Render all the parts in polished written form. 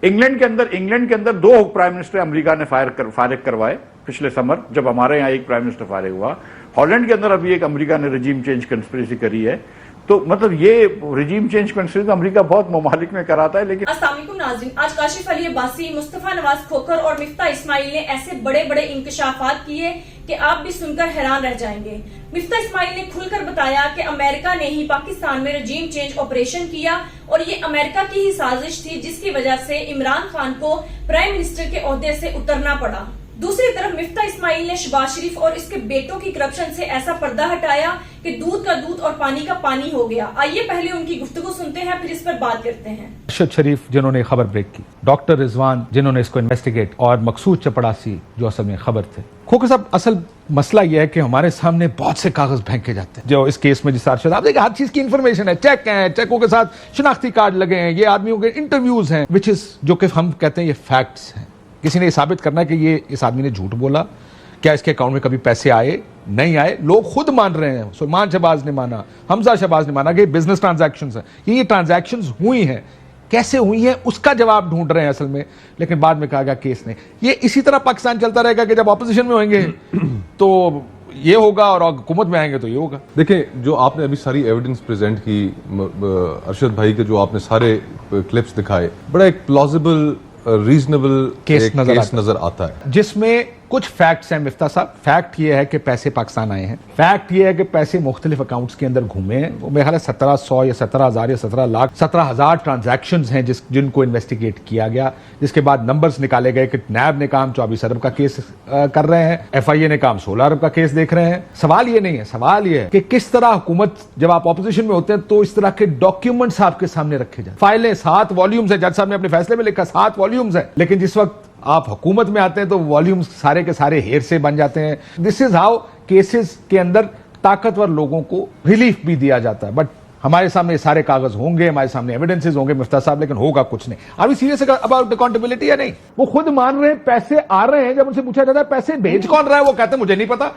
England के अंदर 2 prime minister America ने फारिग करवाए पिछले समर, जब हमारे यहाँ एक प्राइम मिनिस्टर फारिग हुआ। हॉलैंड के अंदर अभी एक अमेरिका ने रजीम चेंज कंस्पिरेसी करी है। तो मतलब ये रजीम चेंज कंस्पिरेसी अमेरिका बहुत ममालिक में कराता है। लेकिन अस्सलाम वालेकुम नाज़रीन, आज काशिफ अली अब्बासी, मुस्तफा नवाज खोखर और मिफ्ता इस्माइल ने ऐसे बड़े बड़े इंकशाफात किए कि आप भी सुनकर हैरान रह जाएंगे। मिफ्ता इस्माइल ने खुलकर बताया कि अमेरिका ने ही पाकिस्तान में रजीम चेंज ऑपरेशन किया और ये अमेरिका की ही साजिश थी, जिसकी वजह से इमरान खान को प्राइम मिनिस्टर के ओहदे से उतरना पड़ा। दूसरी तरफ मिफ्ता इस्माइल ने शहबाज शरीफ और इसके बेटों की करप्शन से ऐसा पर्दा हटाया कि दूध का दूध और पानी का पानी हो गया। आइए पहले उनकी गुफ्तगू सुनते हैं, फिर इस पर बात करते हैं। अरशद शरीफ जिन्होंने खबर ब्रेक की, डॉक्टर रिजवान जिन्होंने इसको इन्वेस्टिगेट, और मकसूद चपड़ासी जो असल में खबर थे। खोखर साहब, असल मसला यह है कि हमारे सामने बहुत से कागज फेंके जाते हैं। जो इस केस में जिस अरशद, आप देखिए हर चीज की इंफॉर्मेशन है, चेक है, चेकों के साथ शिनाख्ती कार्ड लगे हैं, ये आदमियों के इंटरव्यूज हैं, विच इज जो कि हम कहते हैं ये फैक्ट्स हैं। किसी ने साबित करना है कि ये इस आदमी ने झूठ बोला, क्या इसके अकाउंट में कभी पैसे आए नहीं आए, लोग खुद मान रहे हैं। सुलेमान शहबाज ने माना, हमजा शहबाज ने माना कि बिजनेस ट्रांजैक्शंस हैं, ये ट्रांजैक्शंस हुई हैं, कैसे हुई हैं उसका जवाब ढूंढ रहे हैं असल में। लेकिन बाद में कहा गया केस नहीं। ये इसी तरह पाकिस्तान चलता रहेगा कि जब ऑपोजिशन में होंगे तो ये होगा और हुकूमत में आएंगे तो ये होगा। देखिए, जो आपने अभी सारी एविडेंस प्रेजेंट की अरशद भाई के, जो आपने सारे क्लिप्स दिखाए, बड़ा एक प्लॉजिबल रीजनेबल केस नजर आता है, जिसमें कुछ फैक्ट्स हैं मिफ्ता साहब। फैक्ट ये है कि पैसे पाकिस्तान आए हैं, फैक्ट ये है कि पैसे मुख्तलिफ अकाउंट्स के अंदर घूमे हैं। वो मेरे ख्याल 1700 या 17,000 या 17 लाख 17,000 ट्रांजैक्शंस हैं जिनको इन्वेस्टिगेट किया गया, जिसके बाद नंबर्स निकाले गए कि नैब ने काम 24 अरब का केस कर रहे हैं, FIA ने काम 16 अरब का केस देख रहे हैं। सवाल ये नहीं है, सवाल ये है कि किस तरह हुकूमत, जब आप ऑपोजिशन में होते हैं तो इस तरह के डॉक्यूमेंट्स आपके सामने रखे जाए। फाइलें 7 वॉल्यूम्स है, जज साहब ने अपने फैसले में लिखा 7 वॉल्यूम्स है, लेकिन जिस वक्त आप हुकूमत में आते हैं तो वॉल्यूम्स सारे के सारे हेर से बन जाते हैं। दिस इज हाउ केसेस के अंदर ताकतवर लोगों को रिलीफ भी दिया जाता है। बट हमारे सामने सारे कागज होंगे, हमारे सामने एविडेंसेस होंगे मिफ्ता साहब, लेकिन होगा कुछ नहीं। अभी सीरियस अबाउट अकाउंटेबिलिटी है नहीं, वो खुद मान रहे हैं पैसे आ रहे हैं। जब उनसे पूछा जाता है पैसे भेज कौन रहा है, वो कहते हैं मुझे नहीं पता।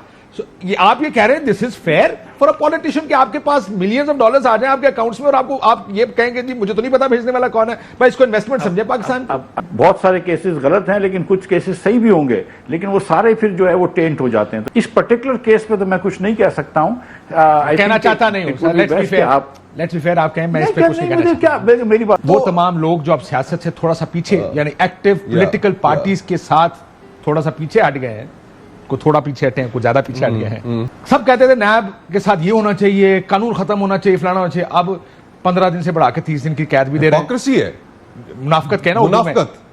ये आप ये कह रहे हैं this is fair for a politician कि आपके पास मिलियंस ऑफ डॉलर्स आ जाए आपके अकाउंट्स में और आपको आप ये कहेंगे जी मुझे तो नहीं पता भेजने वाला कौन है। भाई इसको इन्वेस्टमेंट समझे पाकिस्तान। अब बहुत सारे केसेस गलत हैं, लेकिन कुछ केसेस सही भी होंगे, लेकिन वो सारे फिर जो है वो टेंट हो जाते हैं। तो इस पर्टिकुलर केस पे तो मैं कुछ नहीं कह सकता हूं, कहना चाहता नहीं हूं। लेट्स बी फेयर, आप कहें, मैं इस पे कुछ नहीं कहना चाहता। मेरी बात, वो तमाम लोग जो अब सियासत से थोड़ा सा पीछे, यानी एक्टिव पॉलिटिकल पार्टीज के साथ थोड़ा सा पीछे हट गए हैं, को थोड़ा पीछे हटे हैं, कुछ ज्यादा पीछे हट गए हैं। सब कहते थे नैब के साथ ये होना चाहिए, कानून खत्म होना चाहिए, फलाना होना चाहिए। अब 15 दिन से बढ़ा के 30 दिन की कैद भी दे रहे हैं। है, मुनाफकत कहना,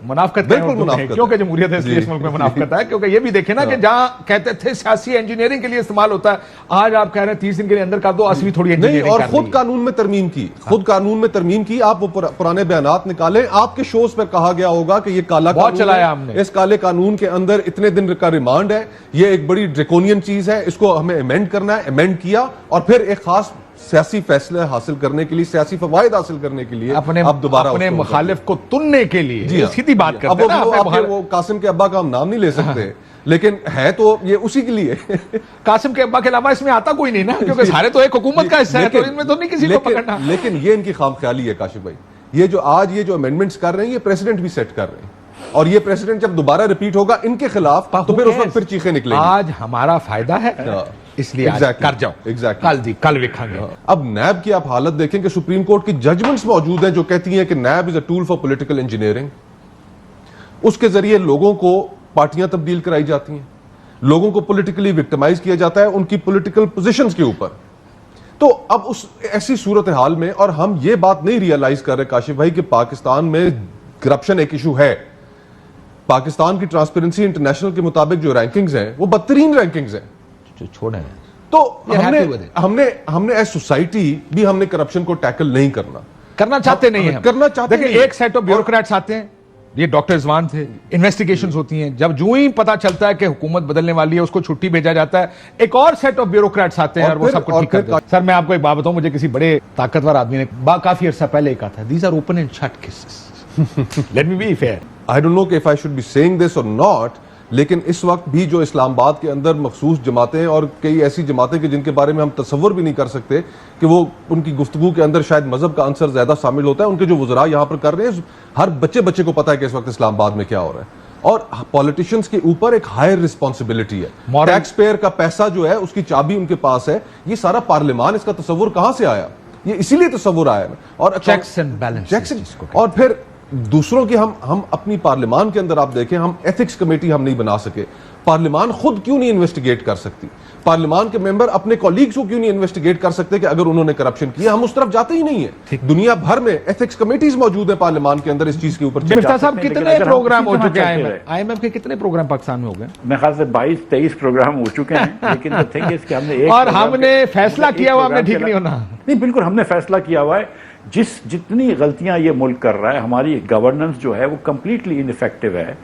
मुनाफकत बिल्कुल मुनाफकत, क्योंकि जमहूरियत है इसलिए इस मुल्क में मुनाफकत है। क्योंकि ये भी देखे ना कि जहां कहते थे सियासी इंजीनियरिंग के लिए इस्तेमाल होता है, आज आप कह रहे हैं 30 दिन के लिए अंदर कर दो, असली थोड़ी इंजीनियरिंग। और खुद कानून में तरमीम की, खुद कानून में तरमीम की। आप वो पुराने बयानात निकालें, आपके शोज पर कहा गया होगा कि ये काला बहुत चलाया हमने, इस काले कानून के अंदर इतने दिन का रिमांड है, ये एक बड़ी ड्रेकोनियन चीज है, इसको हमें अमेंड करना है। अमेंड किया और फिर एक खास सियासी फैसले हासिल करने के लिए, सियासी फवायद हासिल करने के लिए अब दोबारा अपने मुखालिफ को तुनने के लिए सीधी बात करते हैं ना। वो कासिम के अब्बा का हम नाम नहीं ले सकते, लेकिन है तो ये उसी के लिए। कासिम के अब्बा के अलावा इसमें आता कोई नहीं ना, क्योंकि सारे तो एक हुकूमत का हिस्सा है, तो इनमें तो नहीं किसी को पकड़ना। लेकिन ये इनकी खामख्याली है काशिफ भाई, ये जो आज ये जो अमेंडमेंट्स कर रहे हैं, ये प्रेसिडेंट भी सेट कर रहे हैं, और ये प्रेसिडेंट जब दोबारा रिपीट होगा इनके खिलाफ तो फिर उस वक्त फिर चीखें निकलेंगी। आज हमारा फायदा है, इसलिए कर जाओ, कल लिखांगे। अब नैब की आप हालत देखें कि सुप्रीम कोर्ट की जजमेंट्स मौजूद हैं जो कहती हैं कि NAB is a tool for political engineering. उसके जरिए लोगों को पार्टियां तब्दील कराई जाती हैं, लोगों को पॉलिटिकली विक्टिमाइज किया जाता है उनकी पॉलिटिकल पोजीशंस के ऊपर। तो अब उस ऐसी सूरत हाल में, और हम ये बात नहीं रियलाइज कर रहे काशिफ भाई कि पाकिस्तान में करप्शन एक इशू है। पाकिस्तान की ट्रांसपेरेंसी इंटरनेशनल के मुताबिक जो रैंकिंग्स हैं वो बदतरीन रैंकिंग्स हैं, जो छोड़े। तो हमने एज सोसाइटी भी हमने करप्शन को टैकल नहीं करना चाहते नहीं है, करना चाहते देखिए एक सेट ऑफ ब्यूरोक्रेट्स आते हैं, ये डॉक्टर रिजवान थे, इन्वेस्टिगेशंस होती हैं, जब जो ही पता चलता है कि हुकूमत बदलने वाली है उसको छुट्टी भेजा जाता है, एक और सेट ऑफ ब्यूरोक्रेट्स आते हैं और वो सब कुछ ठीक करते हैं। सर मैं आपको एक बात बताऊं, मुझे किसी बड़े ताकतवर आदमी ने काफी अर्सा पहले कहा था, these are open and shut cases. Let me be fair, I don't know if I should be saying this or not, लेकिन इस वक्त भी जो इस्लामाबाद के अंदर मखसूस जमातें और कई ऐसी जमातें कि जिनके बारे में हम तसव्वुर भी नहीं कर सकते कि वो उनकी गुफ्तगू के अंदर शायद मजहब का अंसर ज्यादा शामिल होता है, उनके जो वज़रा यहाँ पर कर रहे हैं, हर बच्चे को पता है कि इस वक्त इस्लामाबाद में क्या हो रहा है। और पॉलिटिशियंस के ऊपर एक हायर रिस्पॉन्सिबिलिटी है। टैक्स पेयर का पैसा जो है उसकी चाबी उनके पास है। ये सारा पार्लियामान, इसका तस्वुर कहां से आया? ये इसीलिए तस्वुर आया ना। और चेक्स एंड बैलेंसेस, और फिर दूसरों की हम अपनी पार्लियामान के अंदर आप देखें, हम एथिक्स कमेटी हम नहीं बना सके। पार्लियामान खुद क्यों नहीं इन्वेस्टिगेट कर सकती? पार्लियामान के मेंबर अपने कॉलीग्स को क्यों नहीं इन्वेस्टिगेट कर सकते कि अगर उन्होंने करप्शन किया? हम उस तरफ जाते ही नहीं है। दुनिया भर में एथिक्स कमेटीज मौजूद है पार्लियामान के अंदर इस चीज के ऊपर। मिफ्ता साहब, कितने प्रोग्राम हो चुके हैं IMF के? कितने प्रोग्राम पाकिस्तान में हो गए? मेरे ख्याल से 22-23 प्रोग्राम हो चुके हैं, लेकिन द थिंग इज कि हमने और हमने फैसला किया हुआ, हमने ठीक नहीं होना। नहीं, बिल्कुल हमने फैसला किया हुआ है। जितनी गलतियां ये मुल्क कर रहा है, हमारी गवर्नेंस जो है वो कंप्लीटली इनइफेक्टिव है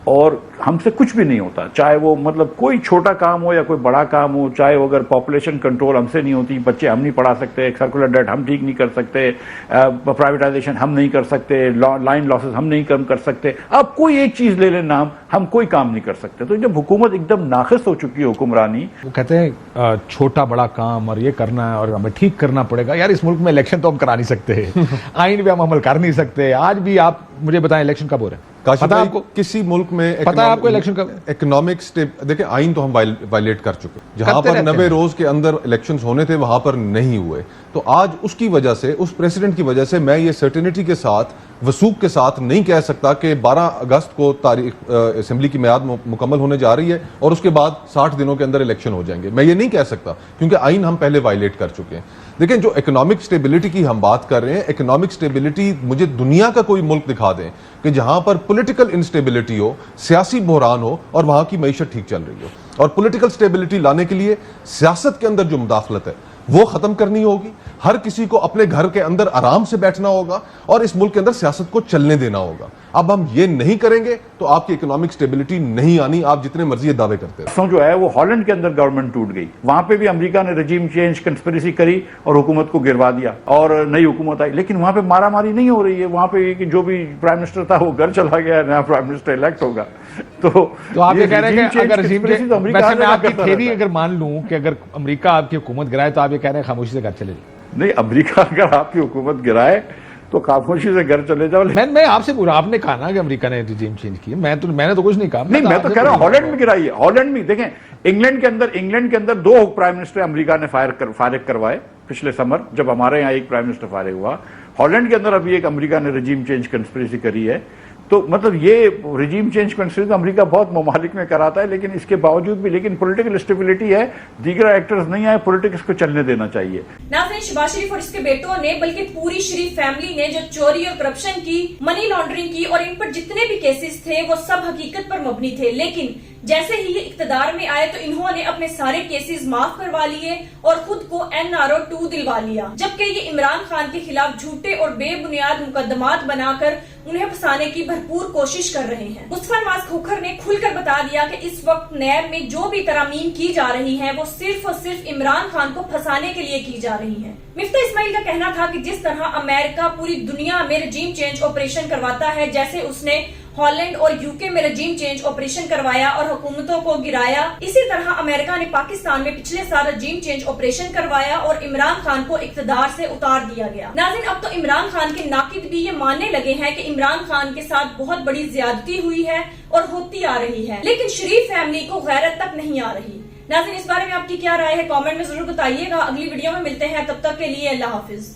और हमसे कुछ भी नहीं होता। चाहे वो मतलब कोई छोटा काम हो या कोई बड़ा काम हो, चाहे वो अगर पॉपुलेशन कंट्रोल हमसे नहीं होती, बच्चे हम नहीं पढ़ा सकते, सर्कुलर डेट हम ठीक नहीं कर सकते, प्राइवेटाइजेशन हम नहीं कर सकते, लाइन लॉसेस हम नहीं कम कर सकते। अब कोई एक चीज ले लेना, हम कोई काम नहीं कर सकते। तो जब हुकूमत एकदम नाखिस हो चुकी है हुक्मरानी, वो कहते हैं छोटा बड़ा काम और ये करना है और हमें ठीक करना पड़ेगा। यार, इस मुल्क में इलेक्शन तो हम करा नहीं सकते, आइन पे हम अमल कर नहीं सकते। आज भी आप मुझे बताएं, इलेक्शन कब हो रहा है? पता आपको? किसी मुल्क में पता है आपको इलेक्शन का? इकोनॉमिक देखिए, आइन तो हम वायलेट कर चुके। जहां पर 90 रोज के अंदर इलेक्शंस होने थे वहां पर नहीं हुए। तो आज उसकी वजह से, उस प्रेसिडेंट की वजह से मैं ये सर्टेनिटी के साथ, वसूख के साथ नहीं कह सकता कि 12 अगस्त को तारीख असेंबली की मियाद मुकम्मल होने जा रही है और उसके बाद 60 दिनों के अंदर इलेक्शन हो जाएंगे। मैं ये नहीं कह सकता क्योंकि आइन हम पहले वायलेट कर चुके हैं। लेकिन जो इकोनॉमिक स्टेबिलिटी की हम बात कर रहे हैं, इकोनॉमिक स्टेबिलिटी मुझे दुनिया का कोई मुल्क दिखा दें कि जहां पर पॉलिटिकल इंस्टेबिलिटी हो, सियासी बहरान हो और वहां की मईशत ठीक चल रही हो। और पॉलिटिकल स्टेबिलिटी लाने के लिए सियासत के अंदर जो मुदाखलत है वो खत्म करनी होगी। हर किसी को अपने घर के अंदर आराम से बैठना होगा और इस मुल्क के अंदर सियासत को चलने देना होगा। अब हम ये नहीं करेंगे तो आपकी इकोनॉमिक स्टेबिलिटी नहीं आनी, आप जितने मर्जी दावे करते हैं। जो है वो हॉलैंड के अंदर गवर्नमेंट टूट गई, वहां पे भी अमेरिका ने रजीम चेंज कंस्पिरेसी करी और हुकूमत को गिरवा दिया और नई हुकूमत आई। लेकिन वहां पे मारामारी नहीं हो रही है। वहां पे कि जो भी प्राइम मिनिस्टर था वो घर चला गया, नया प्राइम मिनिस्टर इलेक्ट होगा। तो आप ये कह रहे हैं कि अगर मैं आपकी थ्योरी अगर मान लूं कि अगर अमेरिका आपकी हुकूमत गिराए तो आप ये कह रहे हैं खामोशी से घर चले जाओ? नहीं, अमेरिका अगर आपकी हुकूमत गिराए तो खामोशी से घर चले जाओ। मैं आपसे पूरा, आपने कहा ना कि अमेरिका ने रिजीम चेंज किया, मैंने तो कुछ नहीं कहा। नहीं, मैं तो कह रहा हूं हॉलैंड में गिराई है। हॉलैंड में देखें, इंग्लैंड के अंदर 2 प्राइम मिनिस्टर अमेरिका ने फारिग करवाए पिछले समर, जब हमारे यहाँ एक प्राइम मिनिस्टर फारिग हुआ। हॉलैंड के अंदर अभी एक अमेरिका ने रजीम चेंज कंस्पिरेसी करी है। तो मतलब ये रिजीम चेंज कंस्पिरेसी अमेरिका बहुत ममालिक में कराता है, लेकिन इसके बावजूद भी लेकिन पॉलिटिकल स्टेबिलिटी है, दीगर एक्टर्स नहीं आए, पॉलिटिक्स को चलने देना चाहिए। नाज़रीन, शहबाज शरीफ और इसके बेटों ने, बल्कि पूरी शरीफ फैमिली ने जो चोरी और करप्शन की, मनी लॉन्ड्रिंग की और इन पर जितने भी केसेस थे वो सब हकीकत पर मबनी थे। लेकिन जैसे ही ये इक्तदार में आए तो इन्होंने अपने सारे केसेस माफ करवा लिए और खुद को NRO 2 दिलवा लिया, जबकि ये इमरान खान के खिलाफ झूठे और बेबुनियाद मुकदमात बनाकर उन्हें फंसाने की भरपूर कोशिश कर रहे हैं। मुस्तफा नवाज खोखर ने खुलकर बता दिया कि इस वक्त नैब में जो भी तरामीम की जा रही है वो सिर्फ और सिर्फ इमरान खान को फंसाने के लिए की जा रही है। मिफ्ता इस्माइल का कहना था कि जिस तरह अमेरिका पूरी दुनिया में रजीम चेंज ऑपरेशन करवाता है, जैसे उसने हॉलैंड और UK में रजीम चेंज ऑपरेशन करवाया और हुकूमतों को गिराया, इसी तरह अमेरिका ने पाकिस्तान में पिछले साल रजीम चेंज ऑपरेशन करवाया और इमरान खान को इक़्तिदार से उतार दिया गया। नाज़रीन, अब तो इमरान खान के नाकिद भी ये मानने लगे हैं कि इमरान खान के साथ बहुत बड़ी ज्यादती हुई है और होती आ रही है, लेकिन शरीफ फैमिली को गैरत तक नहीं आ रही। नाज़रीन, इस बारे में आपकी क्या राय है? कमेंट में जरूर बताइएगा। अगली वीडियो में मिलते हैं, तब तक के लिए अल्लाह हाफिज।